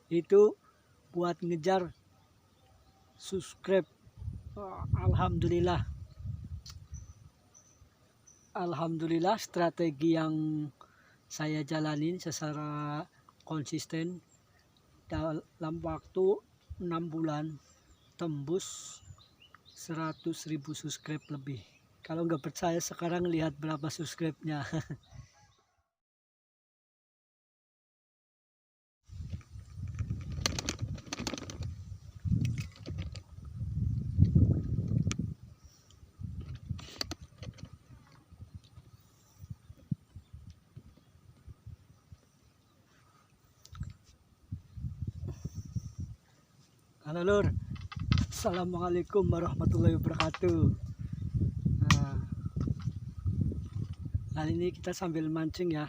itu buat ngejar subscribe. Alhamdulillah, strategi yang saya jalanin secara konsisten dalam waktu 6 bulan tembus 100.000 subscribe lebih. Kalau nggak percaya sekarang lihat berapa subscribe-nya. Halo Lur, Assalamualaikum warahmatullahi wabarakatuh. Nah, kali ini kita sambil mancing ya,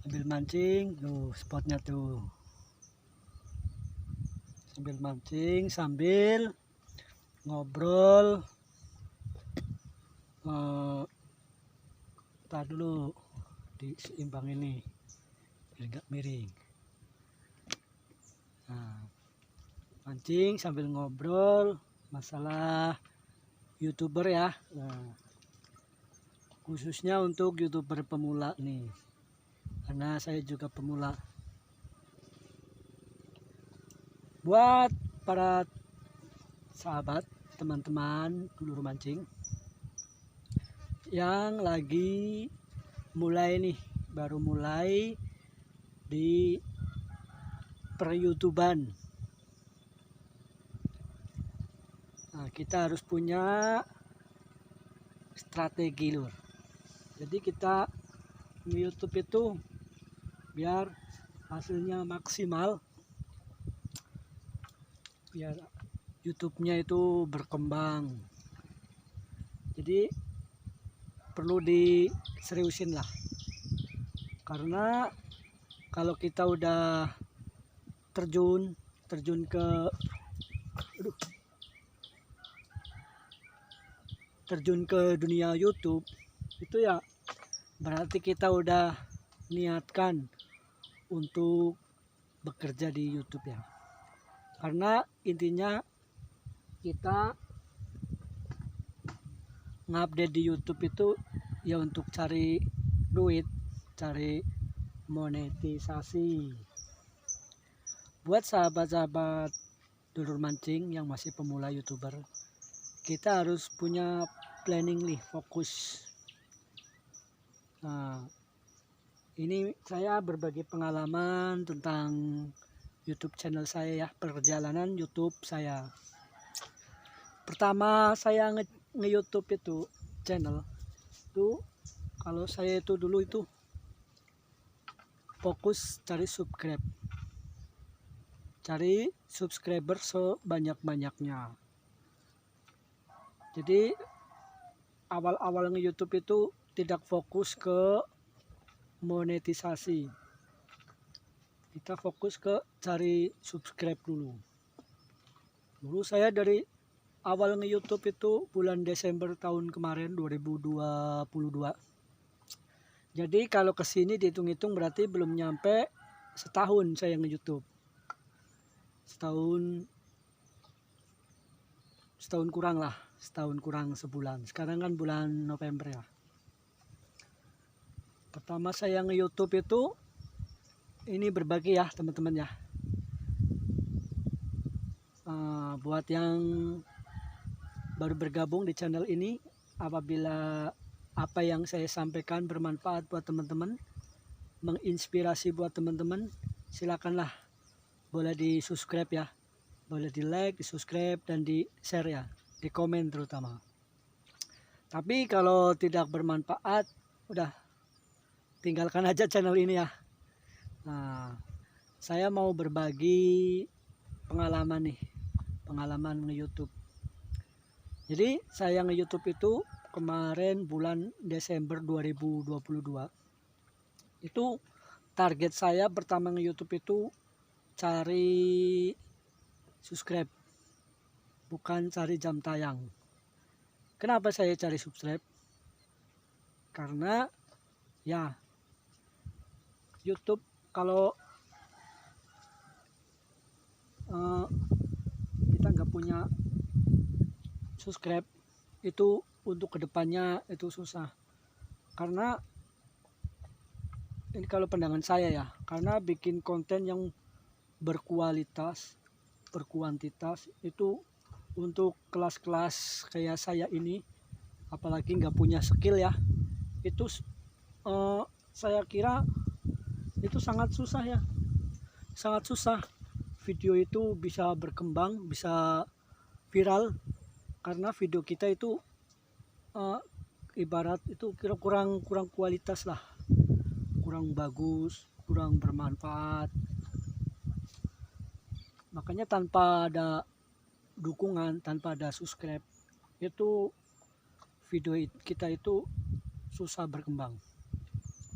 sambil mancing tuh spotnya tuh, sambil mancing sambil ngobrol. Tar dulu diseimbang ini biar nggak miring. Nah, mancing sambil ngobrol masalah YouTuber ya. Nah, khususnya untuk YouTuber pemula nih, karena saya juga pemula. Buat para sahabat, teman-teman dulur mancing yang lagi mulai nih, baru mulai di per-YouTuban. Nah, kita harus punya strategi lur. Jadi kita nge-YouTube itu biar hasilnya maksimal, biar YouTube-nya itu berkembang. Jadi perlu diseriusin lah, karena kalau kita udah terjun ke dunia YouTube itu ya berarti kita udah niatkan untuk bekerja di YouTube ya. Karena intinya kita ngupdate di YouTube itu ya untuk cari duit, cari monetisasi. Buat sahabat-sahabat dulur mancing yang masih pemula YouTuber, kita harus punya planning nih, fokus. Nah, ini saya berbagi pengalaman tentang YouTube channel saya ya, perjalanan YouTube saya. Pertama saya nge-YouTube itu channel itu, kalau saya itu dulu itu fokus cari subscriber sebanyak-banyaknya. Jadi awal-awal nge-YouTube itu tidak fokus ke monetisasi, kita fokus ke cari subscribe dulu. Saya dari awal nge-YouTube itu bulan Desember tahun kemarin 2022. Jadi kalau kesini dihitung-hitung berarti belum nyampe setahun saya nge-YouTube. Setahun kurang lah, setahun kurang sebulan. Sekarang kan bulan November ya. Pertama saya nge-YouTube itu, ini berbagi ya teman-teman ya. Buat yang baru bergabung di channel ini, apabila apa yang saya sampaikan bermanfaat buat teman-teman, menginspirasi buat teman-teman, silakanlah, boleh di subscribe ya, boleh di like, di subscribe, dan di share ya, di komen terutama. Tapi kalau tidak bermanfaat, udah tinggalkan aja channel ini ya. Nah, saya mau berbagi pengalaman nih, pengalaman nge-YouTube. Jadi saya nge-YouTube itu kemarin bulan Desember 2022. Itu target saya pertama nge-YouTube itu cari subscribe, bukan cari jam tayang. Kenapa saya cari subscribe? Karena ya YouTube kalau eh, kita nggak punya subscribe, itu untuk kedepannya itu susah. Karena ini kalau pandangan saya ya, karena bikin konten yang berkualitas, berkuantitas itu untuk kelas-kelas kayak saya ini, apalagi nggak punya skill ya, itu saya kira itu sangat susah ya, sangat susah video itu bisa berkembang, bisa viral, karena video kita itu eh, ibarat itu kurang kurang kualitas lah, kurang bagus, kurang bermanfaat. Makanya tanpa ada dukungan, tanpa ada subscribe, itu video kita itu susah berkembang.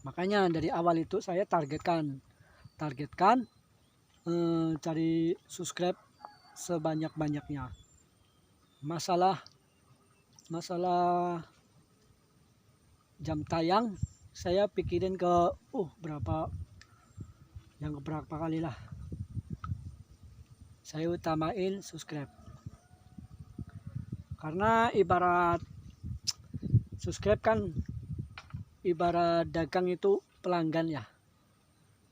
Makanya dari awal itu saya targetkan cari subscribe sebanyak-banyaknya. Masalah jam tayang saya pikirin ke berapa kali lah, saya utamain subscribe. Karena ibarat subscribe kan ibarat dagang itu pelanggan ya.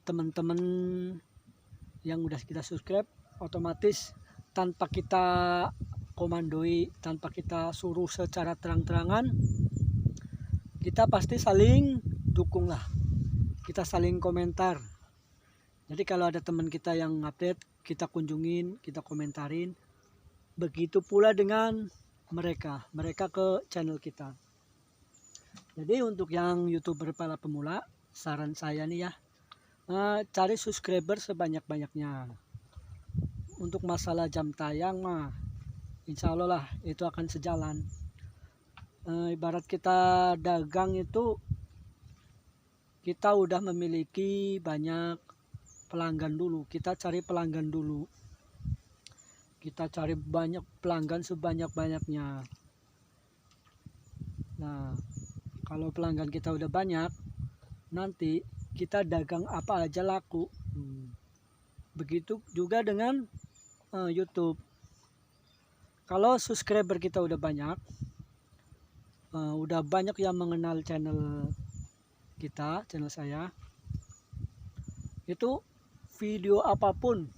Teman-teman yang udah kita subscribe otomatis tanpa kita komandoi, tanpa kita suruh secara terang-terangan, kita pasti saling dukung lah, kita saling komentar. Jadi kalau ada teman kita yang update, kita kunjungin, kita komentarin. Begitu pula dengan mereka ke channel kita. Jadi untuk yang YouTuber para pemula, saran saya nih ya, cari subscriber sebanyak-banyaknya. Untuk masalah jam tayang mah insya Allah lah itu akan sejalan. Ibarat kita dagang itu, kita udah memiliki banyak pelanggan dulu, kita cari pelanggan dulu, kita cari banyak pelanggan sebanyak-banyaknya. Nah, kalau pelanggan kita udah banyak, nanti kita dagang apa aja laku. Begitu juga dengan YouTube. Kalau subscriber kita udah banyak yang mengenal channel kita, channel saya, itu video apapun,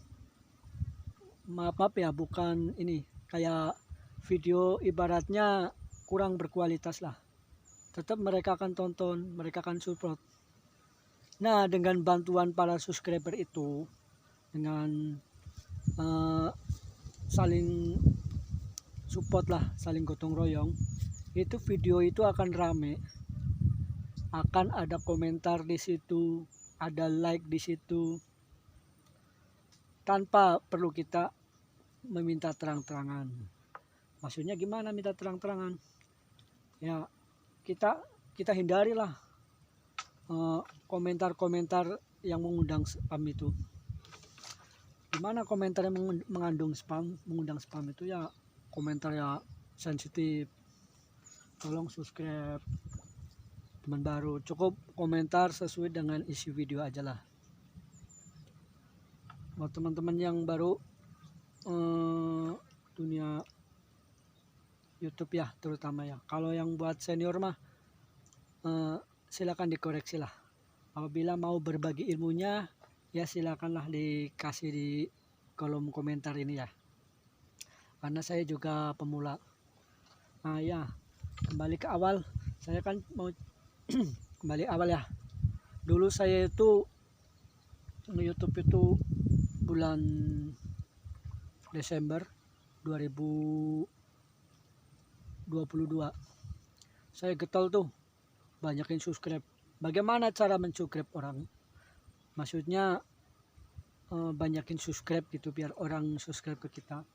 maaf ya, bukan ini kayak video ibaratnya kurang berkualitas lah, tetap mereka akan tonton, mereka akan support. Nah, dengan bantuan para subscriber itu, dengan saling support lah, saling gotong royong, itu video itu akan rame, akan ada komentar di situ, ada like di situ, tanpa perlu kita meminta terang-terangan. Maksudnya gimana minta terang-terangan? Ya, kita hindarilah komentar-komentar yang mengundang spam itu. Gimana komentar yang mengandung spam, mengundang spam itu ya komentar ya sensitif. Tolong subscribe, teman baru, cukup komentar sesuai dengan isi video aja lah. Buat teman-teman yang baru dunia YouTube ya terutama ya. Kalau yang buat senior mah silakan dikoreksi lah. Apabila mau berbagi ilmunya ya silakanlah dikasih di kolom komentar ini ya. Karena saya juga pemula. Nah ya, kembali ke awal, saya kan mau kembali awal ya. Dulu saya itu YouTube itu bulan Desember 2022. Saya getol tuh banyakin subscribe. Bagaimana cara mensubscribe orang? Maksudnya banyakin subscribe gitu biar orang subscribe ke kita.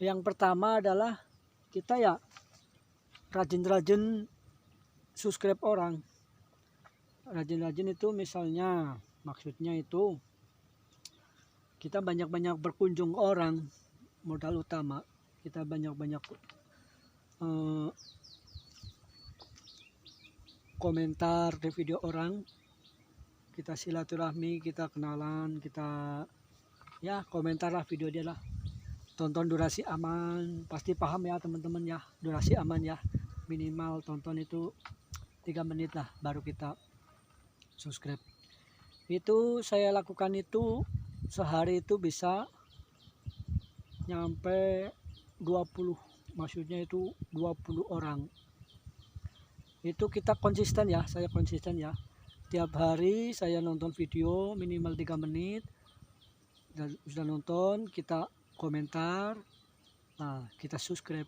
Yang pertama adalah kita ya rajin-rajin subscribe orang. Rajin-rajin itu misalnya maksudnya itu kita banyak-banyak berkunjung orang, modal utama. Kita banyak-banyak komentar di video orang, kita silaturahmi, kita kenalan, kita ya komentar lah video dia lah. Tonton durasi aman, pasti paham ya teman-teman ya, durasi aman ya, minimal tonton itu 3 menit lah baru kita subscribe. Itu saya lakukan itu sehari itu bisa nyampe 20, maksudnya itu 20 orang. Itu kita konsisten ya, saya konsisten ya, tiap hari saya nonton video minimal 3 menit, dan sudah nonton kita komentar, nah kita subscribe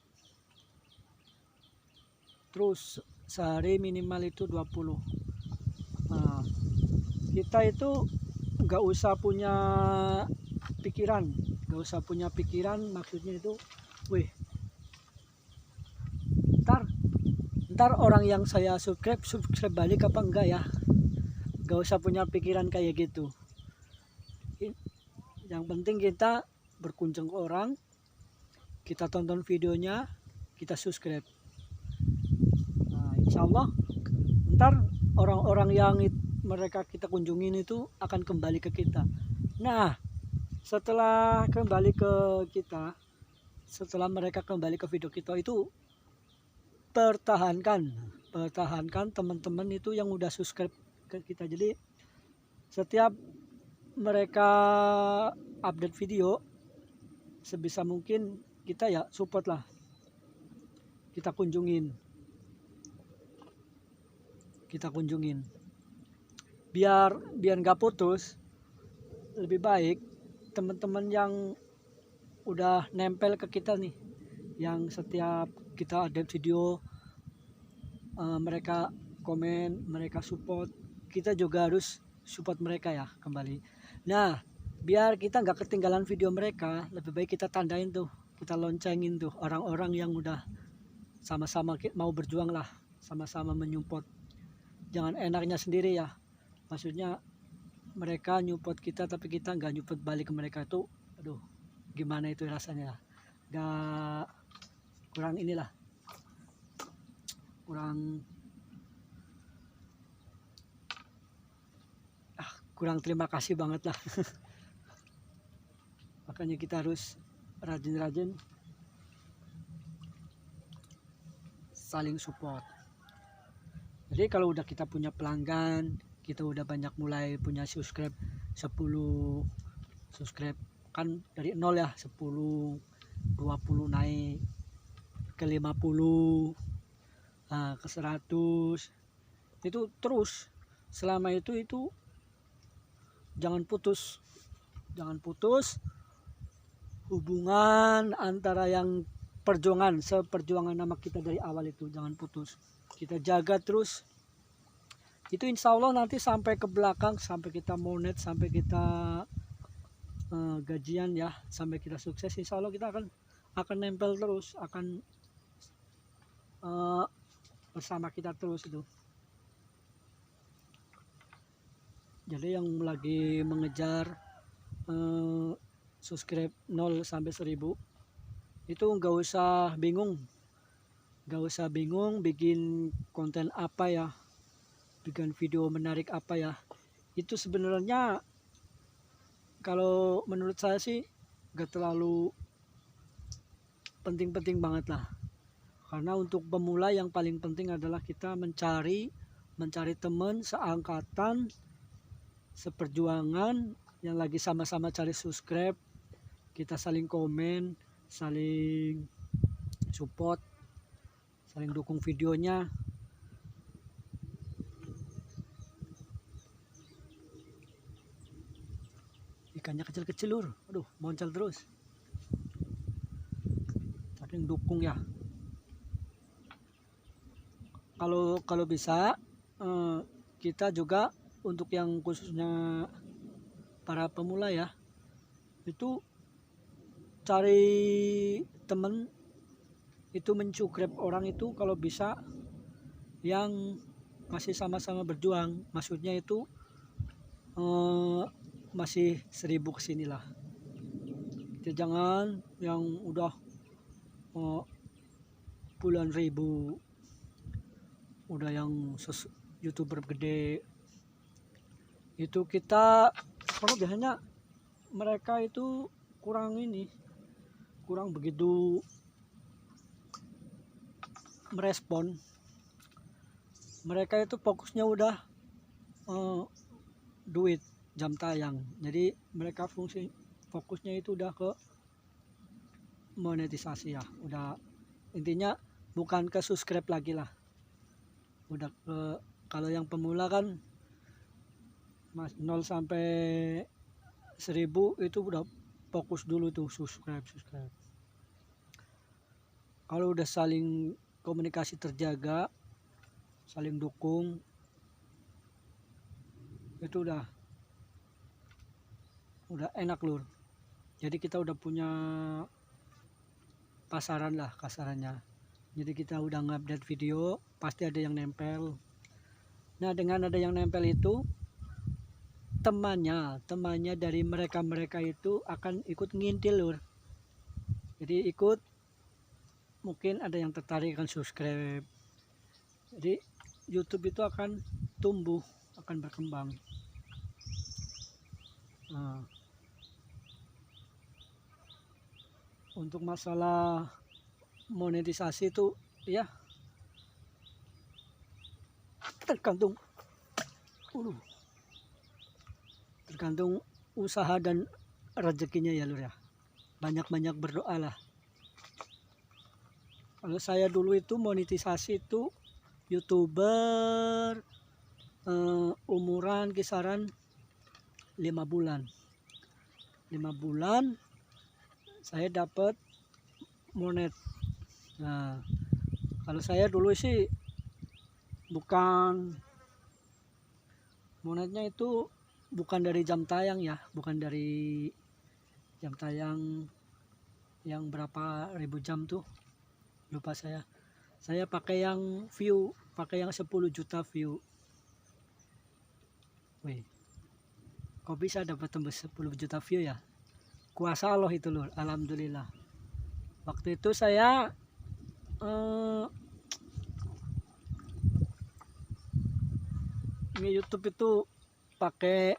terus sehari minimal itu 20. Nah kita itu nggak usah punya pikiran, maksudnya itu wih ntar orang yang saya subscribe balik apa enggak ya, nggak usah punya pikiran kayak gitu. Yang penting kita berkunjung ke orang, kita tonton videonya, kita subscribe. Nah, insya Allah ntar orang-orang yang mereka kita kunjungin itu akan kembali ke kita. Nah, setelah kembali ke kita, setelah mereka kembali ke video kita itu pertahankan teman-teman itu yang udah subscribe ke kita. Jadi setiap mereka update video, sebisa mungkin kita ya support lah, kita kunjungin biar nggak putus. Lebih baik teman-teman yang udah nempel ke kita nih, yang setiap kita update video mereka komen, mereka support, kita juga harus support mereka ya kembali. Nah biar kita nggak ketinggalan video mereka, lebih baik kita tandain tuh, kita loncengin tuh orang-orang yang udah sama-sama mau berjuang lah, sama-sama menyupport. Jangan enaknya sendiri ya, maksudnya mereka nyupport kita tapi kita nggak nyupport balik ke mereka, itu aduh gimana itu rasanya, nggak kurang inilah, kurang terima kasih banget lah. Makanya kita harus rajin-rajin saling support. Jadi kalau udah kita punya pelanggan, kita udah banyak mulai punya subscribe 10 subscribe, kan dari 0 ya, 10 20 naik ke 50, nah, ke 100, itu terus selama itu jangan putus hubungan antara yang seperjuangan nama kita dari awal itu, jangan putus, kita jaga terus. Itu insya Allah nanti sampai ke belakang, sampai kita monet, sampai kita gajian ya, sampai kita sukses, insya Allah kita akan nempel terus, akan bersama kita terus itu. Jadi yang lagi mengejar subscribe 0 sampai 1000 itu nggak usah bingung bikin konten apa ya, bikin video menarik apa ya. Itu sebenarnya kalau menurut saya sih nggak terlalu penting-penting banget lah, karena untuk pemula yang paling penting adalah kita mencari teman seangkatan, seperjuangan, yang lagi sama-sama cari subscribe, kita saling komen, saling support, saling dukung videonya. Ikannya kecil-kecil lur, aduh moncal terus, saling dukung ya. Kalau bisa kita juga untuk yang khususnya para pemula ya, itu cari temen itu mencubscribe orang itu kalau bisa yang masih sama-sama berjuang, maksudnya itu masih 1000 kesini lah. Jadi jangan yang udah puluhan ribu, udah yang YouTuber gede itu kita kalau biasanya mereka itu kurang begitu merespon. Mereka itu fokusnya udah duit, jam tayang. Jadi mereka fokusnya itu udah ke monetisasi ya. Udah intinya bukan ke subscribe lagi lah. Udah ke, kalau yang pemula kan 0 sampai 1000 itu udah fokus dulu tuh subscribe. Kalau udah saling komunikasi terjaga, saling dukung, itu udah enak lur. Jadi kita udah punya pasaran lah kasarannya. Jadi kita udah ngupdate video, pasti ada yang nempel. Nah, dengan ada yang nempel itu, temannya dari mereka itu akan ikut ngintil lur. Jadi ikut, mungkin ada yang tertarik akan subscribe. Jadi YouTube itu akan tumbuh, akan berkembang. Nah, untuk masalah monetisasi itu ya tergantung usaha dan rezekinya ya lur ya. Banyak berdoa lah. Kalau saya dulu itu monetisasi itu YouTuber umuran kisaran 5 bulan. 5 bulan saya dapat monet. Nah, kalau saya dulu sih bukan monetnya itu bukan dari jam tayang ya, bukan dari jam tayang yang berapa ribu jam tuh, lupa saya. Saya pakai yang view, pakai yang 10 juta view. Wih, kok bisa dapat tembus 10 juta view ya? Kuasa Allah itu lur, alhamdulillah. Waktu itu saya YouTube itu pakai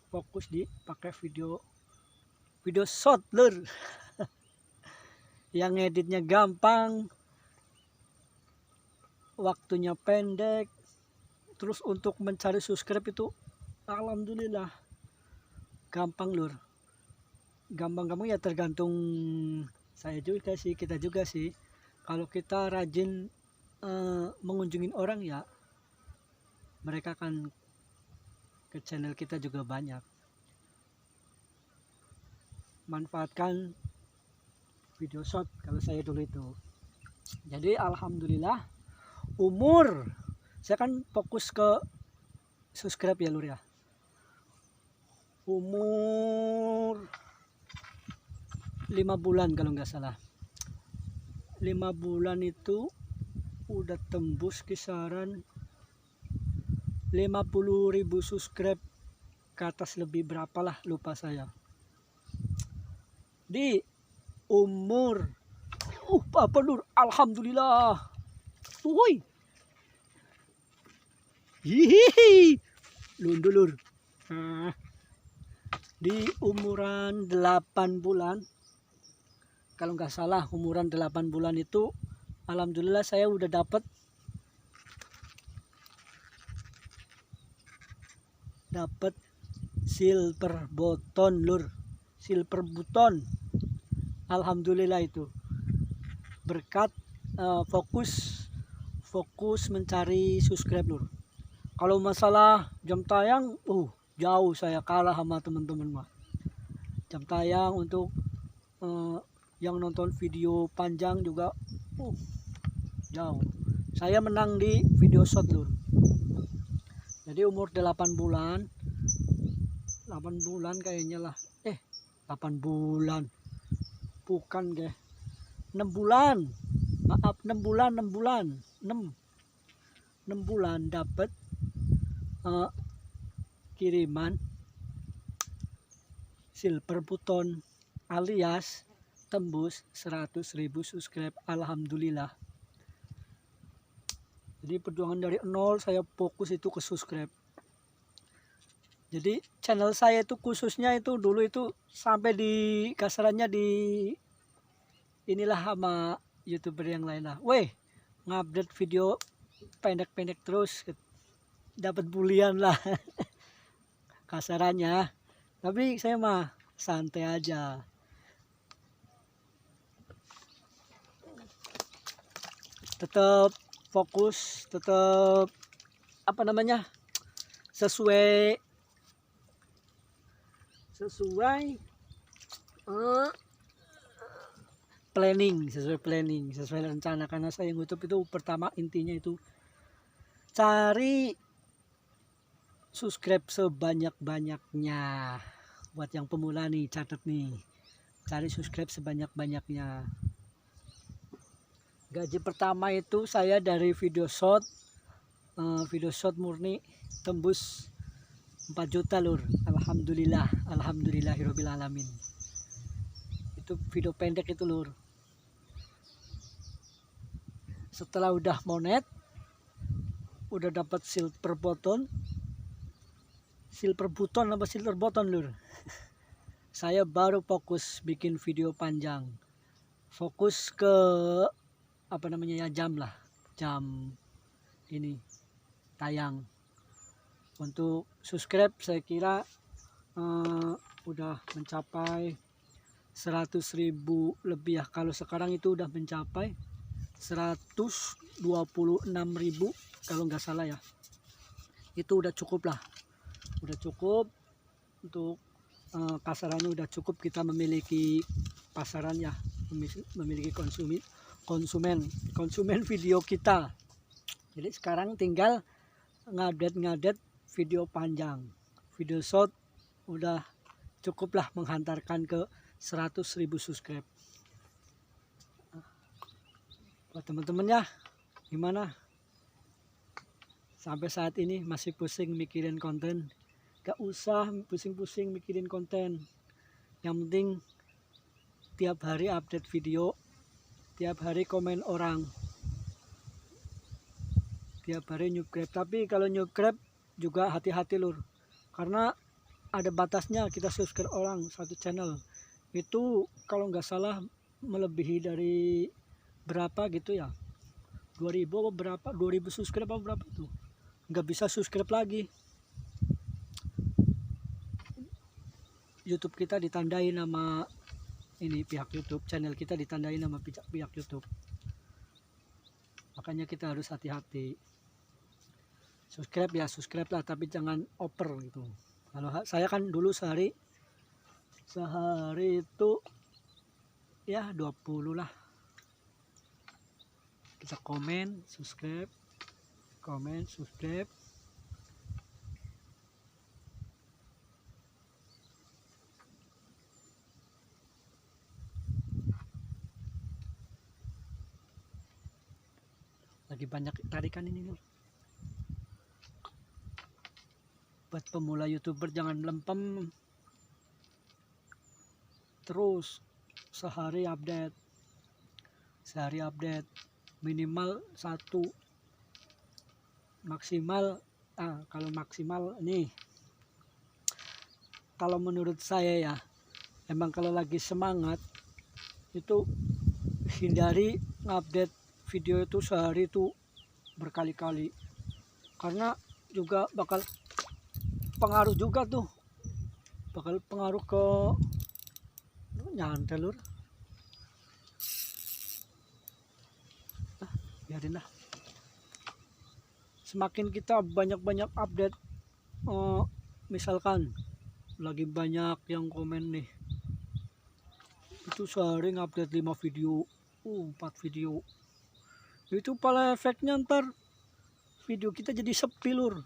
fokus pakai video short lur. Yang editnya gampang, waktunya pendek, terus untuk mencari subscribe itu alhamdulillah gampang lur. Gampang ya tergantung saya juga sih, kita juga sih. Kalau kita rajin mengunjungin orang ya, mereka akan ke channel kita juga banyak. Manfaatkan video short kalau saya dulu itu. Jadi alhamdulillah umur saya kan fokus ke subscribe ya lur ya. Umur 5 bulan kalau nggak salah. 5 bulan itu udah tembus kisaran 50.000 subscribe ke atas, lebih berapa lah lupa saya. Di umur apa lur, alhamdulillah. Woi. Hihihi. Lundulur. Nah, di umuran 8 bulan, kalau nggak salah umuran 8 bulan itu alhamdulillah saya udah dapat silver button lur, silver button. Alhamdulillah itu berkat fokus mencari subscribe lur. Kalau masalah jam tayang jauh saya kalah sama teman-teman mah. Jam tayang untuk yang nonton video panjang juga jauh. Saya menang di video short lur. Jadi umur 8 bulan kayaknya lah. 8 bulan. Bukan deh. 6 bulan. Maaf, 6 bulan. 6 bulan dapat kiriman silver button alias tembus 100.000 subscribe. Alhamdulillah. Jadi perjuangan dari nol saya fokus itu ke subscribe. Jadi channel saya itu khususnya itu dulu itu sampai di kasarannya di inilah sama YouTuber yang lain lah. Weh, ngupdate video pendek-pendek terus dapat bulian lah kasarannya. Tapi saya mah santai aja. Tetap fokus, tetap apa namanya? sesuai planning, sesuai rencana. Karena saya YouTube itu pertama intinya itu cari subscribe sebanyak-banyaknya. Buat yang pemula nih, catat nih, cari subscribe sebanyak-banyaknya. Gaji pertama itu saya dari video short murni tembus 4 juta lur. Alhamdulillahirabbil alamin. Itu video pendek itu lur. Setelah udah monet, udah dapat silver button lur. Saya baru fokus bikin video panjang. Fokus ke apa namanya ya, jam ini tayang. Untuk subscribe saya kira udah mencapai 100.000 lebih ya. Kalau sekarang itu udah mencapai 126.000 kalau nggak salah ya. Itu udah cukup lah, udah cukup untuk kasarannya, udah cukup kita memiliki pasaran ya, memiliki konsumen video kita. Jadi sekarang tinggal ngadet video panjang, video short udah cukup lah menghantarkan ke 100.000 subscribe. Buat teman-teman ya, gimana? Sampai saat ini masih pusing mikirin konten? Gak usah pusing-pusing mikirin konten. Yang penting tiap hari update video, tiap hari komen orang, tiap hari new grab. Tapi kalau new grab juga hati-hati lur, karena ada batasnya. Kita subscribe orang satu channel itu kalau nggak salah melebihi dari berapa gitu ya, 2000 apa berapa, 2000 subscribe apa berapa tuh, nggak bisa subscribe lagi. YouTube kita ditandai nama ini, pihak YouTube, channel kita ditandai nama pihak YouTube. Makanya kita harus hati-hati. Subscribe ya subscribe lah, tapi jangan over gitu. Kalau saya kan dulu sehari itu ya 20 lah. Kita komen subscribe. Lagi banyak tarikan ini nih. Buat pemula YouTuber jangan lempem, terus sehari update, minimal 1, maksimal kalau maksimal nih, kalau menurut saya ya, emang kalau lagi semangat itu hindari ngupdate video itu sehari itu berkali-kali, karena juga bakal pengaruh juga tuh, bakal pengaruh ke nyantai lur. Biarin lah. Semakin kita banyak-banyak update, misalkan lagi banyak yang komen nih, itu sehari ngupdate 5 video, 4 video, itu pala efeknya ntar video kita jadi sepi lur,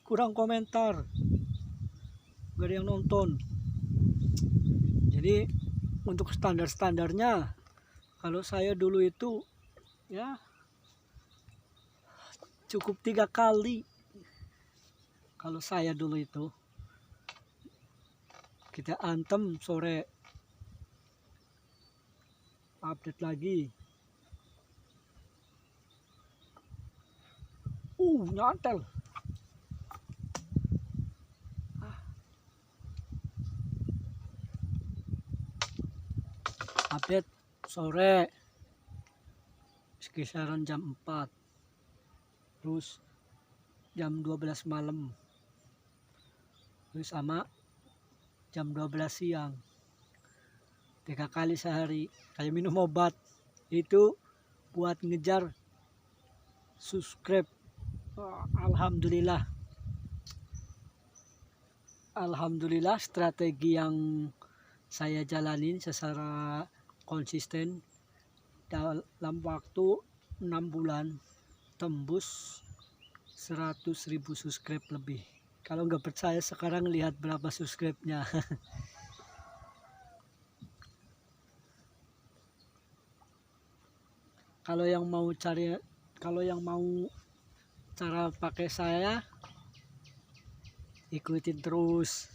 kurang komentar, gak ada yang nonton. Jadi untuk standarnya, kalau saya dulu itu ya cukup 3 kali. Kalau saya dulu itu kita antem sore update lagi. Nyantel. update sore sekisaran jam 4, terus jam 12 malam, terus sama jam 12 siang. 3 kali sehari kayak minum obat. Itu buat ngejar subscribe. Alhamdulillah strategi yang saya jalanin secara konsisten dalam waktu 6 bulan tembus 100.000 subscribe lebih. Kalau nggak percaya sekarang lihat berapa subscribe-nya. Kalau yang mau cara pakai saya, ikutin terus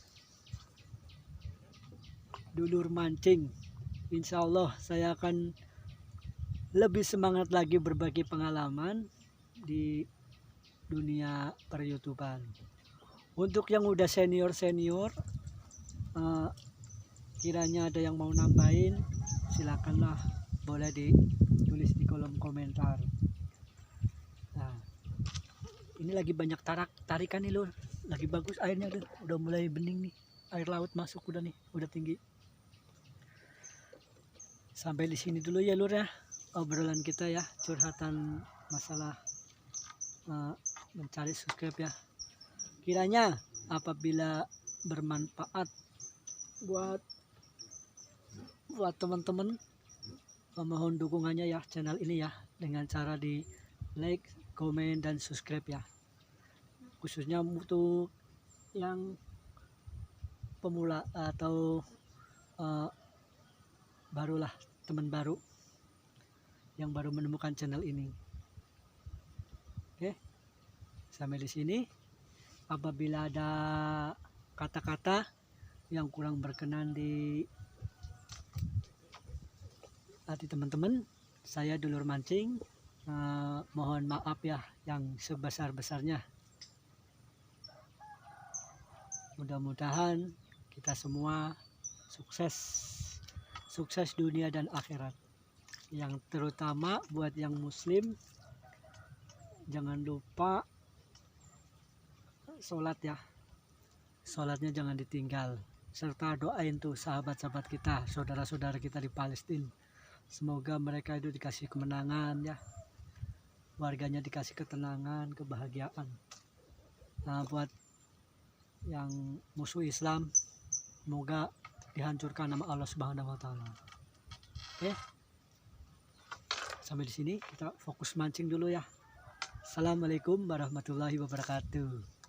Dulur Mancing. Insya Allah saya akan lebih semangat lagi berbagi pengalaman di dunia per-YouTuber. Untuk yang udah senior, kiranya ada yang mau nambahin, silakanlah, boleh ditulis di kolom komentar. Nah, ini lagi banyak tarikan nih lur, lagi bagus airnya lur, udah mulai bening nih, air laut masuk udah nih, udah tinggi. Sampai di sini dulu ya lur ya, obrolan kita ya, curhatan masalah mencari subscribe ya. Kiranya apabila bermanfaat buat teman-teman, mohon dukungannya ya channel ini ya, dengan cara di like, komen, dan subscribe ya. Khususnya untuk yang pemula atau barulah, teman baru yang baru menemukan channel ini. Oke, sampai di sini. Apabila ada kata-kata yang kurang berkenan di hati teman-teman, saya Dulur Mancing, mohon maaf ya yang sebesar-besarnya. Mudah-mudahan kita semua sukses dunia dan akhirat. Yang terutama buat yang muslim, jangan lupa sholat ya, sholatnya jangan ditinggal, serta doain tuh sahabat-sahabat kita, saudara-saudara kita di Palestina, semoga mereka itu dikasih kemenangan ya, warganya dikasih ketenangan, kebahagiaan. Nah, buat yang musuh Islam, semoga dihancurkan nama Allah Subhanahu wa Ta'ala. Oke, sampai di sini kita fokus mancing dulu ya. Assalamualaikum warahmatullahi wabarakatuh.